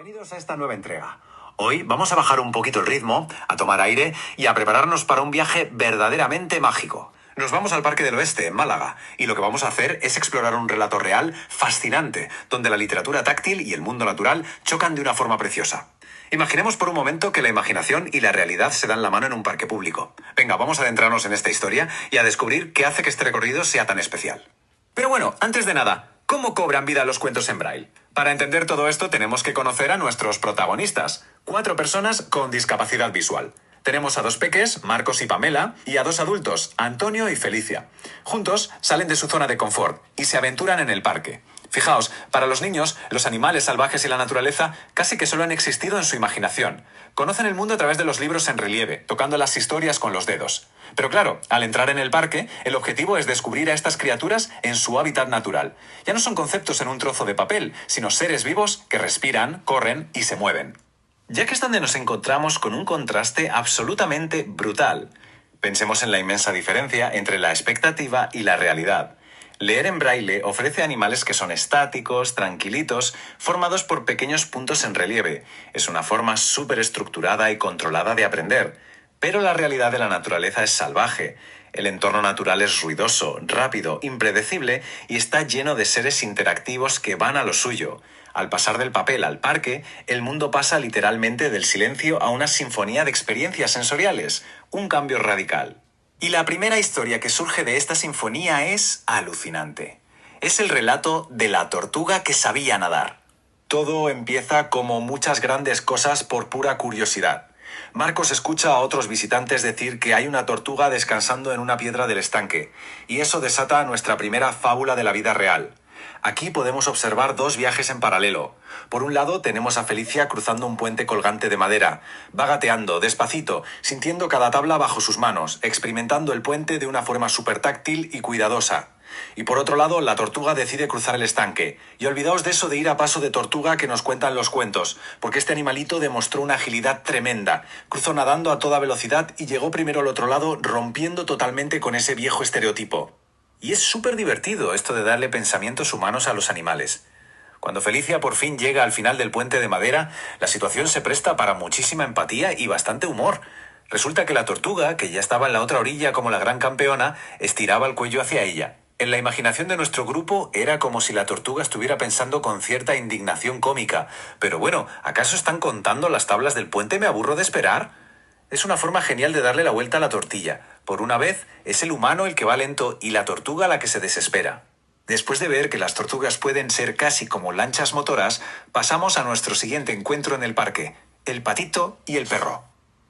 Bienvenidos a esta nueva entrega. Hoy vamos a bajar un poquito el ritmo, a tomar aire y a prepararnos para un viaje verdaderamente mágico. Nos vamos al Parque del Oeste, en Málaga, y lo que vamos a hacer es explorar un relato real fascinante, donde la literatura táctil y el mundo natural chocan de una forma preciosa. Imaginemos por un momento que la imaginación y la realidad se dan la mano en un parque público. Venga, vamos a adentrarnos en esta historia y a descubrir qué hace que este recorrido sea tan especial. Pero bueno, antes de nada, ¿cómo cobran vida los cuentos en braille? Para entender todo esto tenemos que conocer a nuestros protagonistas, 4 personas con discapacidad visual. Tenemos a 2 peques, Marcos y Pamela, y a 2 adultos, Antonio y Felicia. Juntos salen de su zona de confort y se aventuran en el parque. Fijaos, para los niños, los animales salvajes y la naturaleza casi que solo han existido en su imaginación. Conocen el mundo a través de los libros en relieve, tocando las historias con los dedos. Pero claro, al entrar en el parque, el objetivo es descubrir a estas criaturas en su hábitat natural. Ya no son conceptos en un trozo de papel, sino seres vivos que respiran, corren y se mueven. Ya que es donde nos encontramos con un contraste absolutamente brutal. Pensemos en la inmensa diferencia entre la expectativa y la realidad. Leer en braille ofrece animales que son estáticos, tranquilitos, formados por pequeños puntos en relieve. Es una forma súper estructurada y controlada de aprender. Pero la realidad de la naturaleza es salvaje. El entorno natural es ruidoso, rápido, impredecible y está lleno de seres interactivos que van a lo suyo. Al pasar del papel al parque, el mundo pasa literalmente del silencio a una sinfonía de experiencias sensoriales. Un cambio radical. Y la primera historia que surge de esta sinfonía es alucinante. Es el relato de la tortuga que sabía nadar. Todo empieza como muchas grandes cosas por pura curiosidad. Marcos escucha a otros visitantes decir que hay una tortuga descansando en una piedra del estanque, y eso desata nuestra primera fábula de la vida real. Aquí podemos observar 2 viajes en paralelo. Por un lado tenemos a Felicia cruzando un puente colgante de madera, va gateando, despacito, sintiendo cada tabla bajo sus manos, experimentando el puente de una forma súper táctil y cuidadosa. Y por otro lado, la tortuga decide cruzar el estanque. Y olvidaos de eso de ir a paso de tortuga que nos cuentan los cuentos, porque este animalito demostró una agilidad tremenda. Cruzó nadando a toda velocidad y llegó primero al otro lado, rompiendo totalmente con ese viejo estereotipo. Y es súper divertido esto de darle pensamientos humanos a los animales. Cuando Felicia por fin llega al final del puente de madera, la situación se presta para muchísima empatía y bastante humor. Resulta que la tortuga, que ya estaba en la otra orilla como la gran campeona, estiraba el cuello hacia ella. En la imaginación de nuestro grupo era como si la tortuga estuviera pensando con cierta indignación cómica. Pero bueno, ¿acaso están contando las tablas del puente? ¿Me aburro de esperar? Es una forma genial de darle la vuelta a la tortilla. Por una vez, es el humano el que va lento y la tortuga la que se desespera. Después de ver que las tortugas pueden ser casi como lanchas motoras, pasamos a nuestro siguiente encuentro en el parque, el patito y el perro.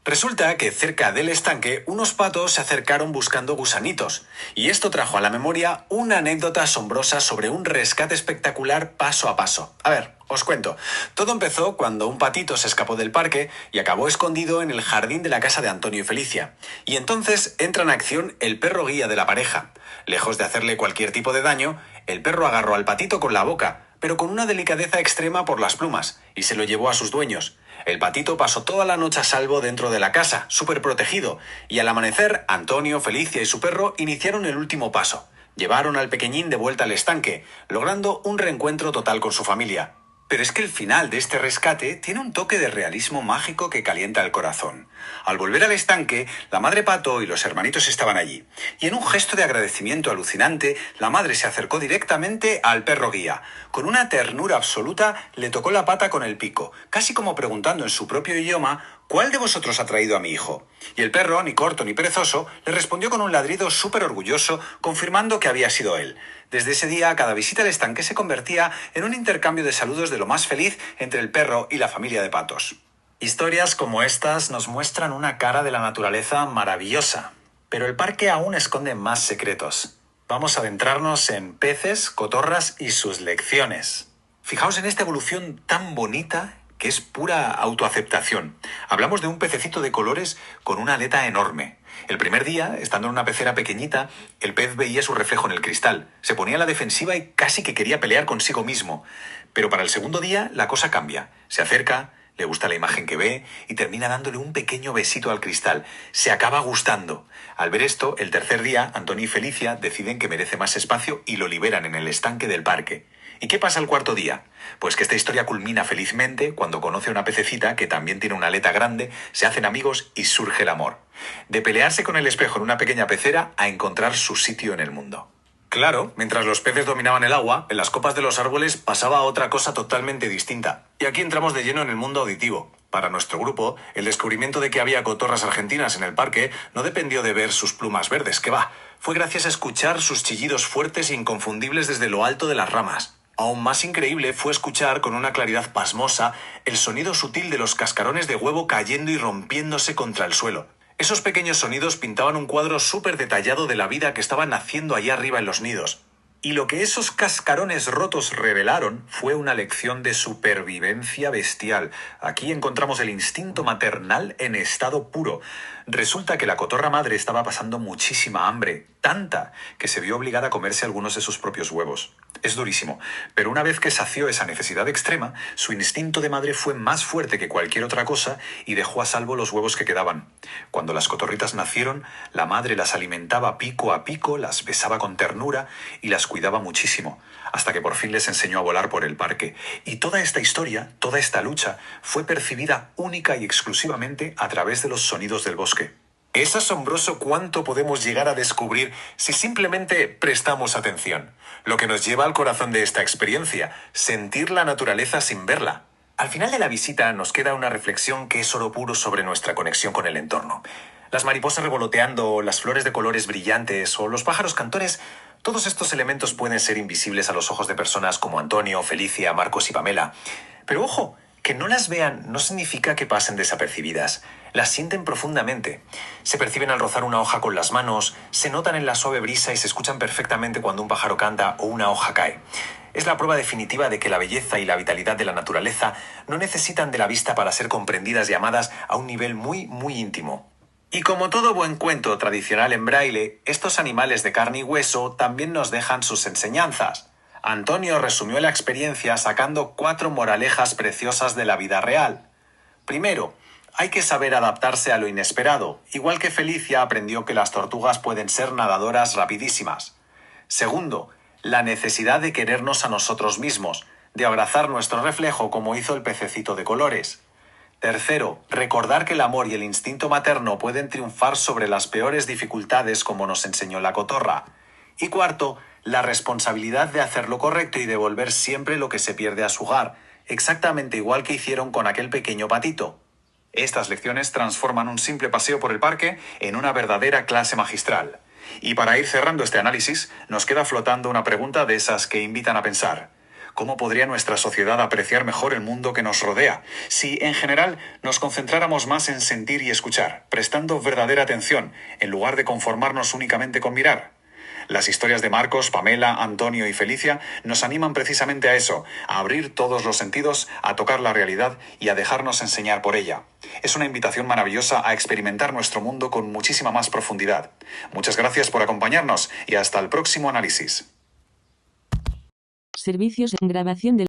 Resulta que cerca del estanque unos patos se acercaron buscando gusanitos, y esto trajo a la memoria una anécdota asombrosa sobre un rescate espectacular paso a paso. A ver, os cuento. Todo empezó cuando un patito se escapó del parque y acabó escondido en el jardín de la casa de Antonio y Felicia. Y entonces entra en acción el perro guía de la pareja. Lejos de hacerle cualquier tipo de daño, el perro agarró al patito con la boca, pero con una delicadeza extrema por las plumas, y se lo llevó a sus dueños. El patito pasó toda la noche a salvo dentro de la casa, súper protegido, y al amanecer, Antonio, Felicia y su perro iniciaron el último paso. Llevaron al pequeñín de vuelta al estanque, logrando un reencuentro total con su familia. Pero es que el final de este rescate tiene un toque de realismo mágico que calienta el corazón. Al volver al estanque, la madre pato y los hermanitos estaban allí. Y en un gesto de agradecimiento alucinante, la madre se acercó directamente al perro guía. Con una ternura absoluta, le tocó la pata con el pico, casi como preguntando en su propio idioma: ¿cuál de vosotros ha traído a mi hijo? Y el perro, ni corto ni perezoso, le respondió con un ladrido súper orgulloso, confirmando que había sido él. Desde ese día, cada visita al estanque se convertía en un intercambio de saludos de lo más feliz entre el perro y la familia de patos. Historias como estas nos muestran una cara de la naturaleza maravillosa, pero el parque aún esconde más secretos. Vamos a adentrarnos en peces, cotorras y sus lecciones. Fijaos en esta evolución tan bonita que es pura autoaceptación. Hablamos de un pececito de colores con una aleta enorme. El primer día, estando en una pecera pequeñita, el pez veía su reflejo en el cristal, se ponía a la defensiva y casi que quería pelear consigo mismo. Pero para el segundo día la cosa cambia. Se acerca, le gusta la imagen que ve y termina dándole un pequeño besito al cristal. Se acaba gustando. Al ver esto, el tercer día, Antonio y Felicia deciden que merece más espacio y lo liberan en el estanque del parque. ¿Y qué pasa el cuarto día? Pues que esta historia culmina felizmente cuando conoce a una pececita que también tiene una aleta grande, se hacen amigos y surge el amor. De pelearse con el espejo en una pequeña pecera a encontrar su sitio en el mundo. Claro, mientras los peces dominaban el agua, en las copas de los árboles pasaba otra cosa totalmente distinta. Y aquí entramos de lleno en el mundo auditivo. Para nuestro grupo, el descubrimiento de que había cotorras argentinas en el parque no dependió de ver sus plumas verdes, que va. Fue gracias a escuchar sus chillidos fuertes e inconfundibles desde lo alto de las ramas. Aún más increíble fue escuchar con una claridad pasmosa el sonido sutil de los cascarones de huevo cayendo y rompiéndose contra el suelo. Esos pequeños sonidos pintaban un cuadro súper detallado de la vida que estaba naciendo allá arriba en los nidos. Y lo que esos cascarones rotos revelaron fue una lección de supervivencia bestial. Aquí encontramos el instinto maternal en estado puro. Resulta que la cotorra madre estaba pasando muchísima hambre, tanta que se vio obligada a comerse algunos de sus propios huevos. Es durísimo, pero una vez que sació esa necesidad extrema, su instinto de madre fue más fuerte que cualquier otra cosa y dejó a salvo los huevos que quedaban. Cuando las cotorritas nacieron, la madre las alimentaba pico a pico, las besaba con ternura y las cuidaba muchísimo, hasta que por fin les enseñó a volar por el parque. Y toda esta historia, toda esta lucha, fue percibida única y exclusivamente a través de los sonidos del bosque. Es asombroso cuánto podemos llegar a descubrir si simplemente prestamos atención. Lo que nos lleva al corazón de esta experiencia, sentir la naturaleza sin verla. Al final de la visita nos queda una reflexión que es oro puro sobre nuestra conexión con el entorno. Las mariposas revoloteando, las flores de colores brillantes o los pájaros cantores, todos estos elementos pueden ser invisibles a los ojos de personas como Antonio, Felicia, Marcos y Pamela. Pero ojo, que no las vean no significa que pasen desapercibidas. Las sienten profundamente. Se perciben al rozar una hoja con las manos, se notan en la suave brisa y se escuchan perfectamente cuando un pájaro canta o una hoja cae. Es la prueba definitiva de que la belleza y la vitalidad de la naturaleza no necesitan de la vista para ser comprendidas y amadas a un nivel muy, muy íntimo. Y como todo buen cuento tradicional en braille, estos animales de carne y hueso también nos dejan sus enseñanzas. Antonio resumió la experiencia sacando 4 moralejas preciosas de la vida real. Primero, hay que saber adaptarse a lo inesperado, igual que Felicia aprendió que las tortugas pueden ser nadadoras rapidísimas. Segundo, la necesidad de querernos a nosotros mismos, de abrazar nuestro reflejo como hizo el pececito de colores. Tercero, recordar que el amor y el instinto materno pueden triunfar sobre las peores dificultades como nos enseñó la cotorra. Y cuarto, la responsabilidad de hacer lo correcto y devolver siempre lo que se pierde a su hogar, exactamente igual que hicieron con aquel pequeño patito. Estas lecciones transforman un simple paseo por el parque en una verdadera clase magistral. Y para ir cerrando este análisis, nos queda flotando una pregunta de esas que invitan a pensar. ¿Cómo podría nuestra sociedad apreciar mejor el mundo que nos rodea si, en general, nos concentráramos más en sentir y escuchar, prestando verdadera atención, en lugar de conformarnos únicamente con mirar? Las historias de Marcos, Pamela, Antonio y Felicia nos animan precisamente a eso, a abrir todos los sentidos, a tocar la realidad y a dejarnos enseñar por ella. Es una invitación maravillosa a experimentar nuestro mundo con muchísima más profundidad. Muchas gracias por acompañarnos y hasta el próximo análisis. Servicios en grabación del